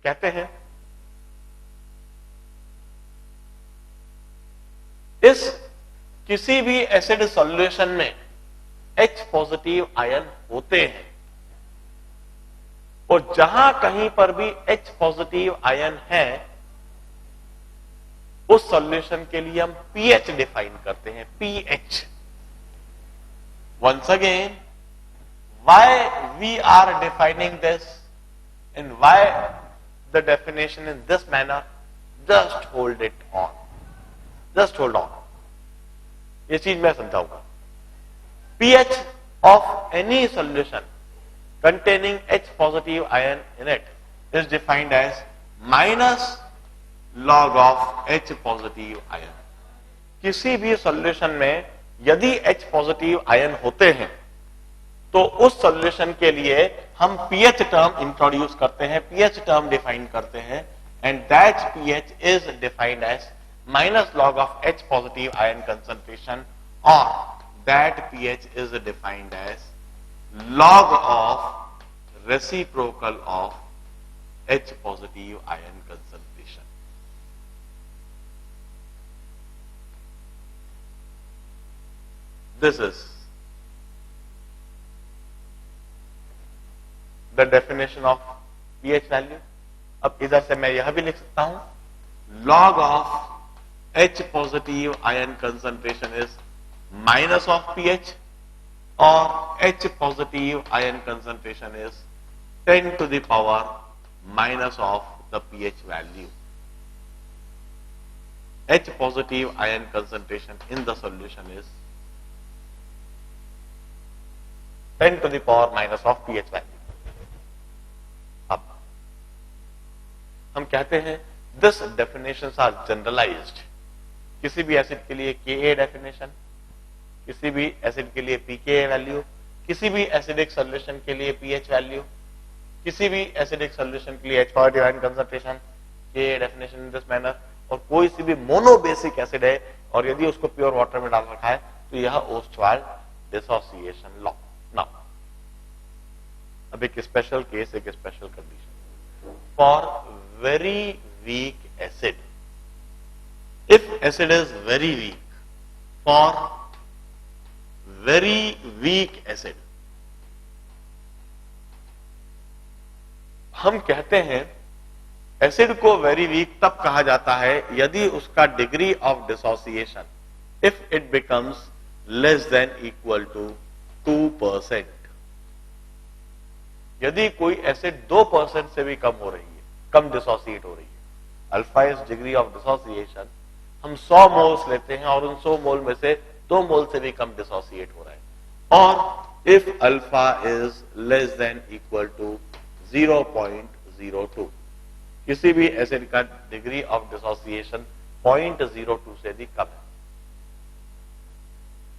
कहते हैं इस किसी भी एसिड सॉल्यूशन में H पॉजिटिव आयन होते हैं और जहां कहीं पर भी H पॉजिटिव आयन है उस सॉल्यूशन के लिए हम pH डिफाइन करते हैं, pH। Once again, why we are defining this and why the definition in this manner, just hold it on, just hold on. ये चीज मैं समझाऊंगा। pH of any solution containing H positive ion in it is defined as minus log of H positive ion। किसी भी solution में यदि H positive ion होते हैं तो उस सॉल्यूशन के लिए हम pH टर्म इंट्रोड्यूस करते हैं, pH टर्म डिफाइन करते हैं, and that pH is defined as minus log of H positive ion concentration, or that pH is defined as log of reciprocal of H positive ion concentration। This is the definition of pH value। अब इधर से मैं यह भी लिख सकता हूं log of H positive ion concentration is minus of pH, or H positive ion concentration is 10 to the power minus of the pH value। H positive ion concentration in the solution is 10 to the power minus of pH value। अब हम कहते हैं this definitions are generalized। किसी भी acid के लिए Ka definition, किसी भी एसिड के लिए pKa वैल्यू, किसी भी एसिडिक सॉल्यूशन के लिए pH वैल्यू, किसी भी एसिडिक सॉल्यूशन के लिए H positive ion concentration, Ka definition in this manner. और कोई सी भी मोनोबेसिक एसिड है और यदि उसको प्योर वाटर में डाल रखा है तो यह ओस्टवाल्ड डिसोसिएशन लॉ। नाउ अब एक स्पेशल केस, एक special condition for very weak acid. If acid is very weak, for very weak acid, हम कहते हैं एसिड को वेरी वीक तब कहा जाता है यदि उसका degree of dissociation, if it becomes less than equal to 2%। यदि कोई एसिड 2% से भी कम हो रही है, कम डिसोसिएट हो रही है, alpha is degree of dissociation, हम 100 मोल्स लेते हैं और उन 100 मोल में से 2 मोल से भी कम डिसोसिएट हो रहा है, और if alpha is less than equal to 0.02, किसी भी एसिड का डिग्री ऑफ डिसोसिएशन 0.02 से भी कम है,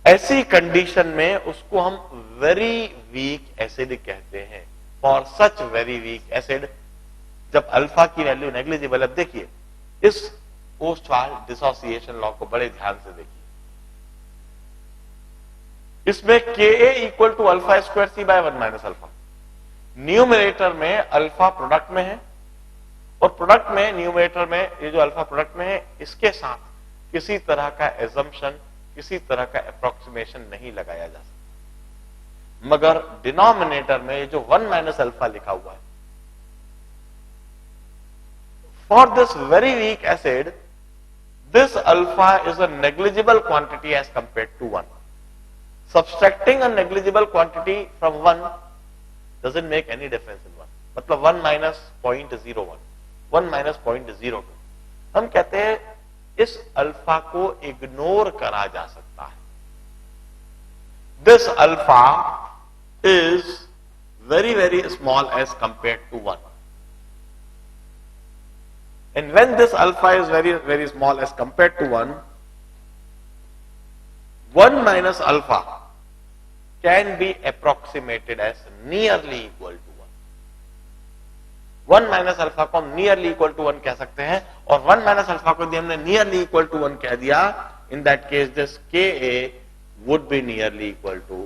ऐसी कंडीशन में उसको हम वेरी वीक एसिड कहते हैं। For such very weak acid, जब अल्फा की वैल्यू नेग्लिजिबल, अब देखिए इस ओस्टवाल्ड डिसोसिएशन लॉ को बड़े ध्यान से देखिए। इसमें Ka equal to alpha square C by 1 minus alpha. Numerator में अल्फा प्रोडक्ट में है और प्रोडक्ट में, न्यूमरेटर में ये जो अल्फा प्रोडक्ट में है, इसके साथ किसी तरह का एजम्पशन, किसी तरह का अप्रोक्सीमेशन नहीं लगाया जा सकता। मगर डिनोमिनेटर में ये जो 1 माइनस अल्फा लिखा हुआ है, for this very weak acid this alpha is a negligible quantity as compared to 1. Subtracting a negligible quantity from 1 doesn't make any difference in 1. मतलब 1 minus 0.01, 1 minus 0.02। हम कहते हैं इस अल्फा को इग्नोर करा जा सकता है। This alpha is very very small as compared to 1. And when this alpha is very very small as compared to 1, 1 minus alpha can be approximated as nearly equal to 1. 1 minus alpha को हम nearly equal to 1 कह सकते हैं, और 1 minus alpha को यदि हमने nearly equal to 1 कह दिया, in that case this Ka would be nearly equal to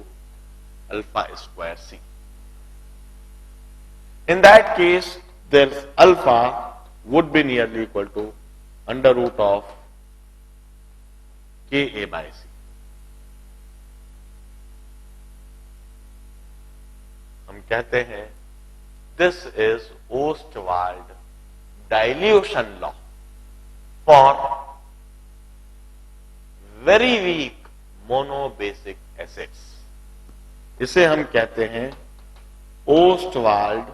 alpha square c। In that case their alpha would be nearly equal to under root of Ka by C. हम कहते हैं this is Ostwald dilution law for very weak monobasic acids. इसे हम कहते हैं Ostwald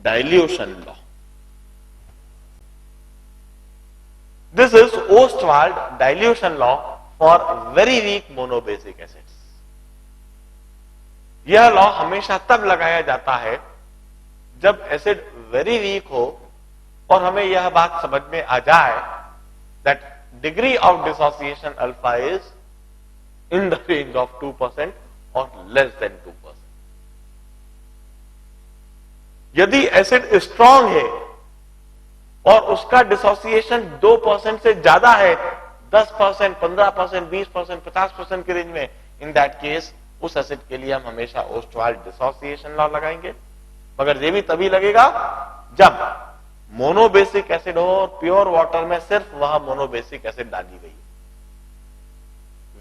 dilution law. This is Ostwald dilution law for very weak monobasic acids. यह law हमेशा तब लगाया जाता है जब एसिड वेरी वीक हो और हमें यह बात समझ में आ जाए that degree of dissociation alpha is in the range of 2% और लेस देन 2%. यदि एसिड स्ट्रांग है और उसका डिसोसिएशन 2% से ज्यादा है, 10%, 15%, 20%, 50% की रेंज में, इन दैट केस उस एसिड के लिए हम हमेशा ओस्टवाल्ड डिसोसिएशन लॉ लगाएंगे. मगर ये भी तभी लगेगा जब मोनोबेसिक एसिड हो और प्योर वाटर में सिर्फ वह मोनोबेसिक एसिड डाली गई है.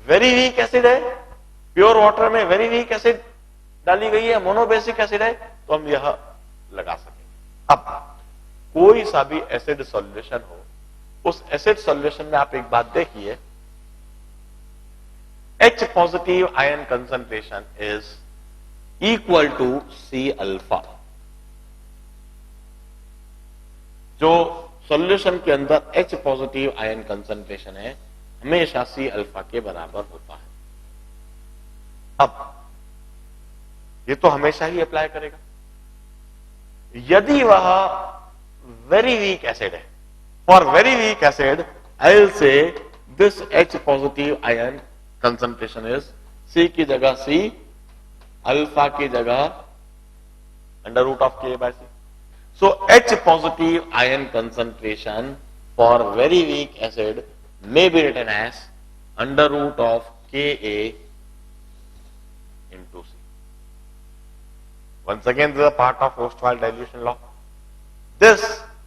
वेरी वीक एसिड है, प्योर वाटर में वेरी वीक एसिड डाली गई है, मोनोबेसिक एसिड है, तो हम यह लगा सकेंगे. अब कोई सा भी एसिड सॉल्यूशन हो, उस एसिड सॉल्यूशन में आप एक बात देखिए, H positive ion concentration is equal to C alpha. जो सॉल्यूशन के अंदर H पॉजिटिव आयन कंसंट्रेशन है हमेशा C अल्फा के बराबर होता है. अब ये तो हमेशा ही अप्लाई करेगा. यदि वह वेरी वीक एसिड है, for very weak acid I will say this H positive ion concentration is C की जगह C, अल्फा की जगह अंडर रूट ऑफ K बाय C. So H positive ion concentration for very weak acid may be written as under root of Ka into C. Once again, this is a part of Ostwald dilution law. This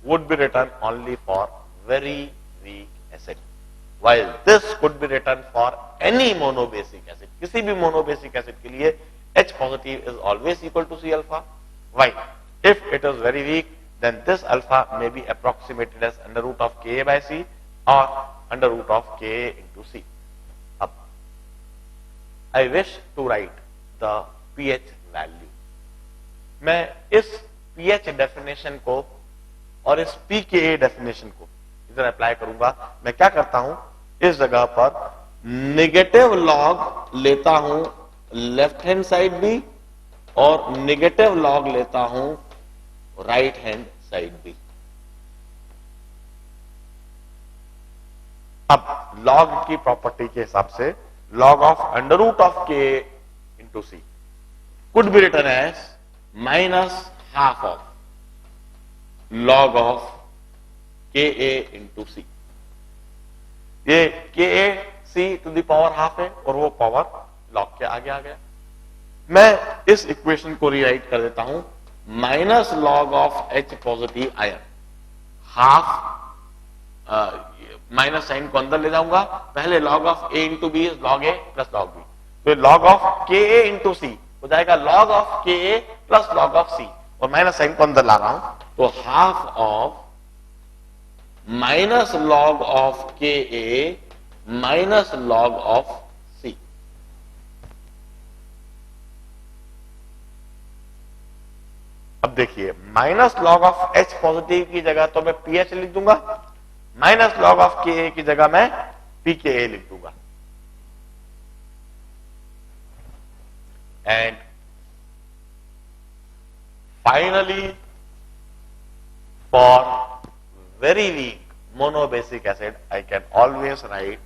would be written only for very weak acid, while this could be written for any monobasic acid. किसी भी monobasic acid के लिए H positive is always equal to C alpha. Why? If it is very weak, then this alpha may be approximated as under root of Ka by C or under root of Ka into C. Up. I wish to write the pH value. मैं इस pH definition को और इस pKa definition को इधर apply करूंगा. मैं क्या करता हूं, इस जगह पर नेगेटिव लॉग लेता हूं लेफ्ट हैंड साइड भी और नेगेटिव लॉग लेता हूं राइट हैंड साइड भी. अब लॉग की प्रॉपर्टी के हिसाब से log of under root of K into C could be written as minus half of log of Ka into C. ये Ka C to the power half है और वो पावर लॉग के आगे आ गया. मैं इस इक्वेशन को रीराइट कर देता हूं minus log of H positive ion half, minus sign को अंदर ले जाऊंगा. पहले log of A into B is log A plus log B. तो log of Ka into C हो जाएगा log of Ka plus log of C और minus sign को अंदर ला रहा हूं. तो half of minus log of Ka minus log of C. अब देखिए minus log of H positive की जगह तो मैं pH लिख दूंगा, माइनस लॉग ऑफ Ka की जगह मैं pKa लिख दूंगा. And finally for very week monobasic acid I can always write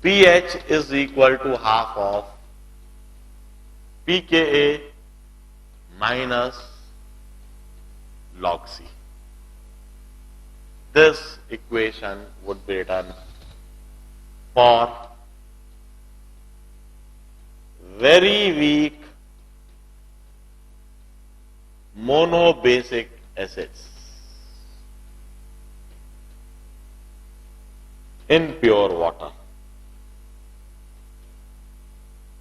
pH is equal to half of pKa minus log C. This equation would be written for very weak monobasic acids in pure water.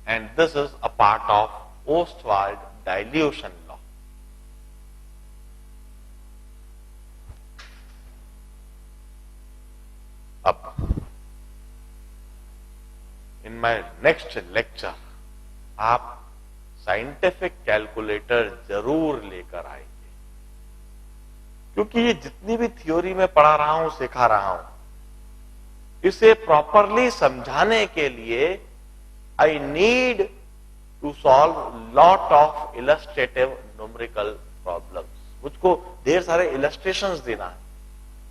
And this is a part of Ostwald dilution law. Up. In my next lecture, आप scientific calculator जरूर लेकर आएंगे, क्योंकि ये जितनी भी theory में पढ़ा रहा हूं, सिखा रहा हूं, इसे प्रॉपरली समझाने के लिए I need to solve lot of illustrative numerical problems. मुझको ढेर सारे इलस्ट्रेशंस देना है,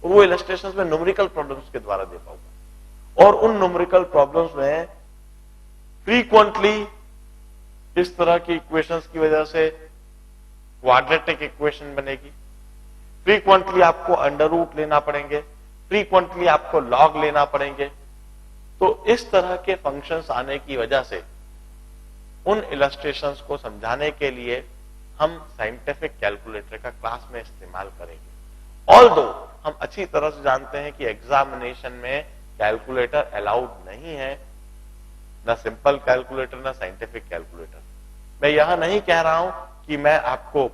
और वो इलस्ट्रेशंस में न्यूमेरिकल प्रॉब्लम्स के द्वारा दे पाऊंगा। और उन न्यूमेरिकल प्रॉब्लम्स में फ्रीक्वेंटली इस तरह की इक्वेशंस की वजह से क्वाड्रेटिक इक्वेशन बनेगी, फ्रीक्वेंटली आपको अंडर रूट लेना पड़ेंगे, फ्रीक्वेंटली आपको लॉग लेना पड़ेंगे। तो इस तरह के फंक्शंस आने की वजह से उन इलस्ट्रेशंस को समझाने के लिए हम साइंटिफिक कैलकुलेटर का क्लास में इस्तेमाल करेंगे। ऑल्दो हम अच्छी तरह से जानते हैं कि एग्जामिनेशन में कैलकुलेटर अलाउड नहीं है, ना सिंपल कैलकुलेटर ना साइंटिफिक कैलकुलेटर। मैं यह नहीं कह रहा हूं कि मैं आपको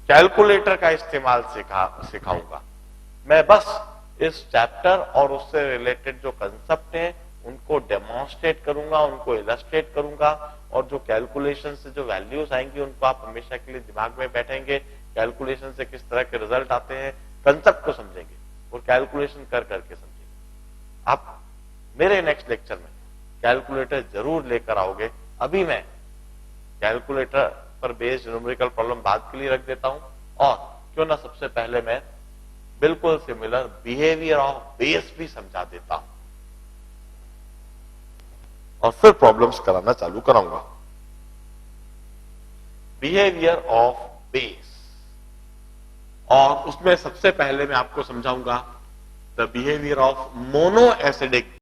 कैलकुलेटर का इस्तेमाल सिखाऊंगा। मैं बस इस चैप्टर और उससे रिलेटेड जो कंसेप्ट हैं उनको डेमोन्स्ट्रेट करूंगा, उनको इलस्ट्रेट करूंगा, और जो कैलकुलेशन से जो वैल्यूज आएंगी उनको आप हमेशा के लिए दिमाग में बैठेंगे। कैलकुलेशन से किस तरह के रिजल्ट आते हैं, कंसेप्ट को समझेंगे और कैलकुलेशन कर करके समझेंगे। आप मेरे नेक्स्ट लेक्चर में कैलकुलेटर जरूर लेकर आओगे। अभी मैं कैलकुलेटर पर बेस्ड न्यूमेरिकल प्रॉब्लम बाद के लिए रख देता हूं, और क्यों ना सबसे पहले मैं बिल्कुल सिमिलर बिहेवियर ऑफ बेस भी समझा देता हूं, और फिर प्रॉब्लम्स कराना चालू कराऊंगा। बिहेवियर ऑफ बेस, और उसमें सबसे पहले मैं आपको समझाऊंगा the behaviour of mono acidic